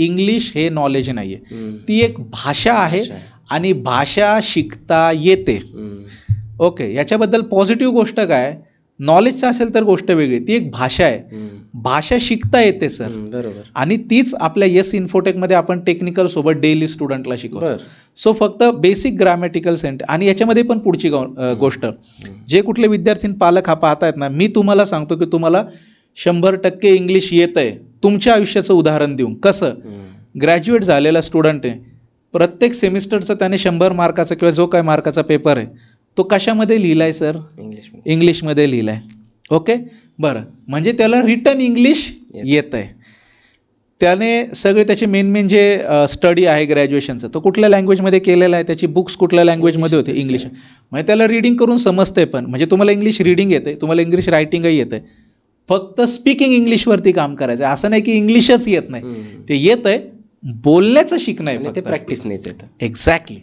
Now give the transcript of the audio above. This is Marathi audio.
इंग्लिश हे नॉलेज नाही आहे, हम्म. ती एक भाषा आहे भाषा आहे. आणि भाषा शिकता येते. हम्म. ओके, याच्याबद्दल पॉझिटिव्ह गोष्ट काय, नॉलेजचं असेल तर गोष्ट वेगळी, ती एक भाषा आहे, हम्म. भाषा शिकता येते सर. हम्म. बरोबर. आणि तीच आपल्या येस इन्फोटेकमध्ये आपण टेक्निकल सोबत डेली स्टुडंटला शिकवतो. बर. सो फक्त बेसिक ग्रामॅटिकल सेंट, आणि याच्यामध्ये पण पुढची गोष्ट, जे कुठले विद्यार्थी पालक हा पाहतायत ना, मी तुम्हाला सांगतो की तुम्हाला 100% इंग्लिश येत आहे. तुमच्या आयुष्याचं उदाहरण देऊन कसं, हम्म. ग्रॅज्युएट झालेला स्टुडंट आहे, प्रत्येक सेमिस्टरचा त्याने 100 मार्काचा किंवा जो काय मार्काचा पेपर आहे तो कशामध्ये लिहिला आहे सर, इंग्लिश. इंग्लिशमध्ये लिहिला आहे. ओके, बरं, म्हणजे त्याला रिटन इंग्लिश येत आहे. त्याने सगळे त्याचे मेन जे स्टडी आहे ग्रॅज्युएशनचं तो कुठल्या लँग्वेजमध्ये केलेला आहे, त्याची बुक्स कुठल्या लँग्वेजमध्ये होते, इंग्लिश. म्हणजे त्याला रीडिंग करून समजते पण, म्हणजे तुम्हाला इंग्लिश रीडिंग येते, तुम्हाला इंग्लिश रायटिंगही येते, फक्त स्पीकिंग इंग्लिशवरती काम करायचं आहे. असं नाही की इंग्लिशच येत नाही, हम्म. ते येत आहे, बोलण्याचं शिकणं आहे आणि फक्त. ते प्रॅक्टिस नाहीच येतं. एक्झॅक्टली.